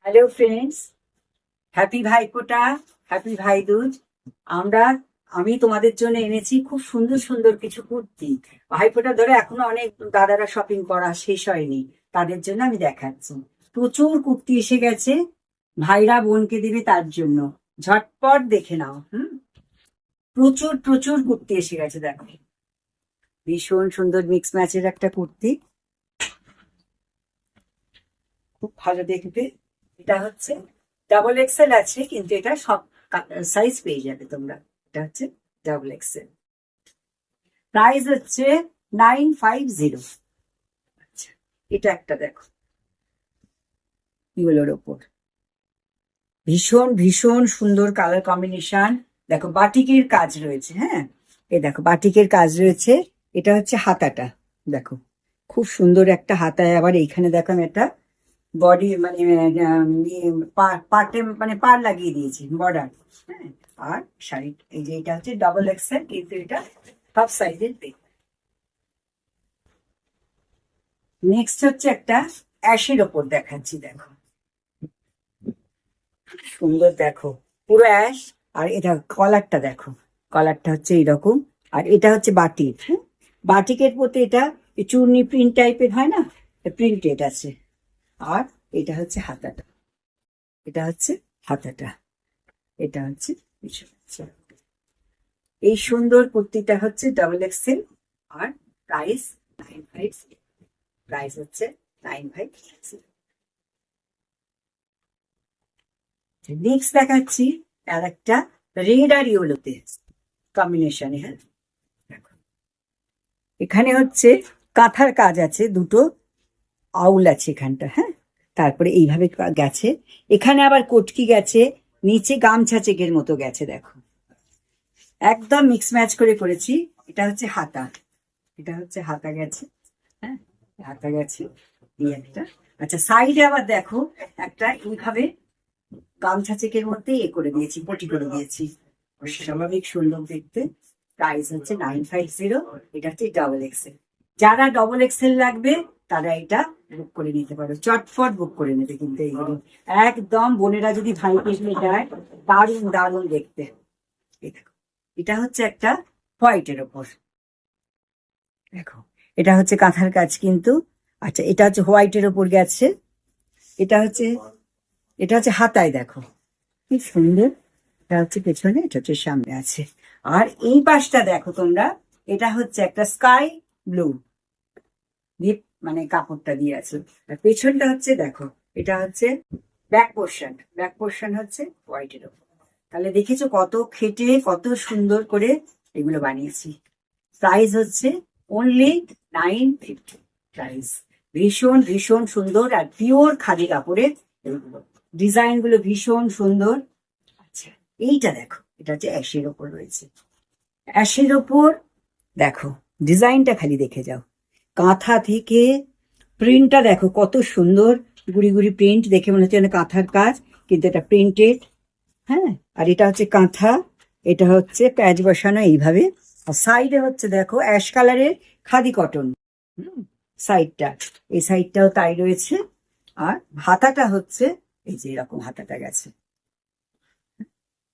Hello friends, happy Bhaiphonta, happy Bhai Dooj. আমরা আমি তোমাদের জন্য এনেছি খুব সুন্দর সুন্দর কিছু কুর্তি। ভাইফোঁটা ধরে এখনো অনেক দাদারা শপিং করা শেষ হয়নি, তাদের জন্য আমি দেখাচ্ছি। প্রচুর কুর্তি এসে গেছে, ভাইরা বোনকে দিবে তার জন্য। ঝটপট দেখে নাও। প্রচুর প্রচুর কুর্তি এসে গেছে, দেখো। ভীষণ সুন্দর মিক্স ম্যাচের একটা কুর্তি, খুব ভালো দেখবে। এটা হচ্ছে ডাবল এক্সেল আছে, কিন্তু এটা সব সাইজ পেয়ে যাবে তোমরা। এটা হচ্ছে ডাবল এক্সেল, প্রাইস হচ্ছে 950। আচ্ছা, এটা একটা দেখো, ইয়েলোর ওপর ভীষণ ভীষণ সুন্দর কালার কম্বিনেশন। দেখো বাটিকের কাজ রয়েছে, হ্যাঁ, এই দেখো বাটিকের কাজ রয়েছে। এটা হচ্ছে হাতাটা, দেখো খুব সুন্দর একটা হাতায়। আবার এইখানে দেখো আমি একটা বডি মানে পার্টে মানে পার লাগিয়ে দিয়েছি, বর্ডার। হ্যাঁ, আর শাড়ি এই যে এটা হচ্ছে ডাবল এক্সেল, কিন্তু এটা হাফ সাইজের পেয়ে। নেক্সট হচ্ছে একটা অ্যাশের ওপর দেখাচ্ছি, দেখো সুন্দর, দেখো পুরো অ্যাশ। আর এটা কলারটা দেখো, কলারটা হচ্ছে এইরকম। আর এটা হচ্ছে বাটিক, হ্যাঁ, বাটিকের প্রতি এটা চূর্ণি প্রিন্ট টাইপের হয় না, প্রিন্টেড আছে। আর এটা হচ্ছে হাতাটা, এটা হচ্ছে হাতাটা, এটা হচ্ছে পিছন। এই সুন্দর কুর্তিটা হচ্ছে ডাবল এক্সেল, আর প্রাইস 950। প্রাইস হচ্ছে 950। নেক্সট দেখাচ্ছি আর একটা রেড আর ইয়েলোতে কম্বিনেশনে। হ্যাঁ, দেখো এখানে হচ্ছে কাঁথার কাজ আছে, দুটো আউল আছে এখানটা, হ্যাঁ, তারপরে এইভাবে গেছে। এখানে আবার কটকি গেছে, নিচে গামছা চেকের মতো গেছে, দেখো একদম মিক্স ম্যাচ করে করেছি। এটা হচ্ছে হাতা, এটা হচ্ছে হাতা গেছে, হ্যাঁ, হাতা গেছে এই একটা। আচ্ছা, সাইডে আবার দেখো একটা এইভাবে গামছা চেকের মধ্যে করে দিয়েছি, পটি করে দিয়েছি, স্বাভাবিক সুন্দর দেখতে। প্রাইস হচ্ছে 950। এটা হচ্ছে ডাবল এক্সেল। যারা ডবল এক্সেল লাগবে তারা এটা বুক করে নিতে পারো, চটফট বুক করে নেবে। কিন্তু এইগুলো একদম বোনেরা যদি ভাইকে নিয়ে যায়, দারুণ দারুণ দেখতে। এই দেখো, এটা হচ্ছে একটা হোয়াইটের ওপর, দেখো এটা হচ্ছে কাঁথার কাজ কিন্তু। আচ্ছা, এটা হচ্ছে হোয়াইটের ওপর গেছে। এটা হচ্ছে হাতায়, দেখো কি সুন্দর। এটা হচ্ছে পেছনে, এটা হচ্ছে সামনে আছে। আর এই পাশটা দেখো তোমরা, এটা হচ্ছে একটা স্কাই ব্লু দিয়ে মানে কাপড়টা দিয়ে আছে। আর পেছনটা হচ্ছে দেখো, এটা হচ্ছে ব্যাক পোর্শন হচ্ছে হোয়াইটের ওপর। তাহলে দেখেছো কত খেটে কত সুন্দর করে এগুলো বানিয়েছি। প্রাইস হচ্ছে অনলি 950। প্রাইস ভীষণ ভীষণ সুন্দর, আর পিওর খাদি কাপড়ের এগুলো, ডিজাইন গুলো ভীষণ সুন্দর। আচ্ছা, এইটা দেখো, এটা হচ্ছে অ্যাশের ওপর রয়েছে। অ্যাশের ওপর দেখো ডিজাইনটা খালি দেখে যাও, কাঁথা থেকে প্রিন্টটা দেখো কত সুন্দর। গুড়ি গুড়ি প্রিন্ট দেখে মনে হচ্ছে কাঁথার কাজ, কিন্তু এটা প্রিন্টেড। হ্যাঁ, আর এটা হচ্ছে কাঁথা, এটা হচ্ছে প্যাচ বসানো এইভাবে। আর সাইডে হচ্ছে দেখো অ্যাশ কালারের খাদি কটন, সাইডটা, এই সাইডটাও তাই রয়েছে। আর হাতাটা হচ্ছে এই যে এরকম হাতাটা গেছে।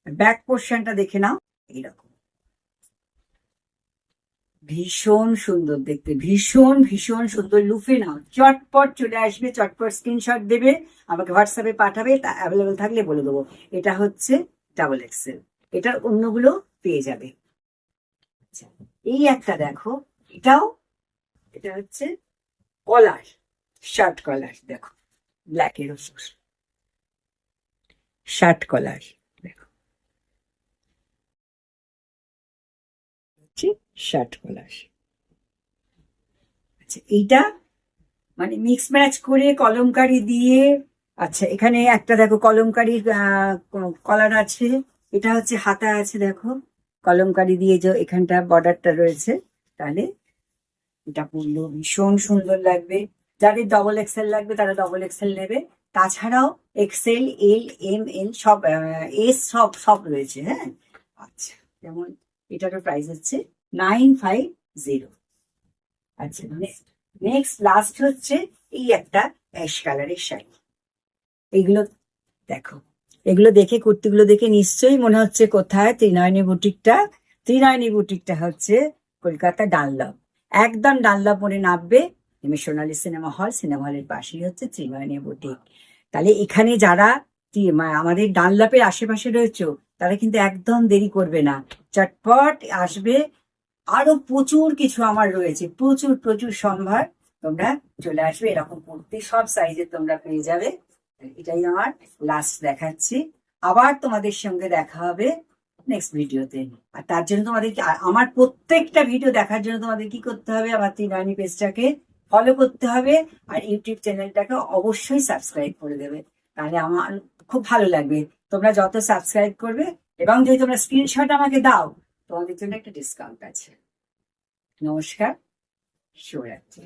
ব্যাক পোর্শনটা দেখে নাও, এইরকম ভীষণ সুন্দর দেখতে, ভীষণ ভীষণ সুন্দর। লুফে নাও, চটপট চলে আসবে, চটপট স্ক্রিনশট দেবে, আমাকে হোয়াটসঅ্যাপে পাঠাবে, তা অ্যাভেলেবেল থাকলে বলে দেবো। এটা হচ্ছে ডাবল এক্সেল, এটার অন্যগুলো পেয়ে যাবে। আচ্ছা, এই একটা দেখো, এটাও, এটা হচ্ছে কলার, শার্ট কলার, দেখো ব্ল্যাকের ওপর শার্ট কলার, দেখো হচ্ছে শার্ট কলার। আচ্ছা, এইটা মানে মিক্স ম্যাচ করে কলমকারি দিয়ে। আচ্ছা, এখানে একটা দেখো কলমকারির কলার আছে। এটা হচ্ছে হাতা আছে, দেখো কলমকারি দিয়ে যে এখানটা বর্ডারটা রয়েছে। তাহলে এটা পরলেও ভীষণ সুন্দর লাগবে। যাদের ডবল এক্সেল লাগবে তারা ডবল এক্সেল নেবে। তাছাড়াও এক্সেল, এল, এম, এল সব, এস সব সব রয়েছে, হ্যাঁ। আচ্ছা, যেমন এটারও প্রাইস হচ্ছে 950। আচ্ছা, নেক্সট লাস্ট হচ্ছে এই একটা অ্যাশ কালারের শাড়ি। এইগুলো দেখো, এগুলো দেখে, কুর্তিগুলো দেখে নিশ্চয়ই মনে হচ্ছে কোথায় ত্রিনয়নী বুটিকটা। ত্রিনয়নী বুটিকটা হচ্ছে কলকাতা ডানলপ। একদম ডানলপ মোড়ে নামবে, সোনালী সিনেমা হলের পাশেই হচ্ছে ত্রিনয়নী বুটিক। তাহলে এখানে যারা আমাদের ডানলপের আশেপাশে রয়েছে, তারা কিন্তু একদম দেরি করবে না, চটপট আসবে। আরো প্রচুর কিছু আমার রয়েছে, প্রচুর প্রচুর সম্ভার। তোমরা চলে আসবে, এরকম কুর্তি সব সাইজের তোমরা পেয়ে যাবে। এটাই আমার লাস্ট দেখাচ্ছি। আবার তোমাদের সঙ্গে দেখা হবে নেক্সট ভিডিওতে। আর তার জন্য তোমাদেরকে, আমার প্রত্যেকটা ভিডিও দেখার জন্য তোমাদের কি করতে হবে, আমার ত্রিনয়নী পেজটাকে ফলো করতে হবে, আর ইউটিউব চ্যানেলটাকে অবশ্যই সাবস্ক্রাইব করে দেবে। তাহলে আমার খুব ভালো লাগবে। তোমরা যত সাবস্ক্রাইব করবে, এবং যদি তোমরা স্ক্রিনশট আমাকে দাও, তোমাদের জন্য একটা ডিসকাউন্ট আছে। নমস্কার, শুভরাত্রি।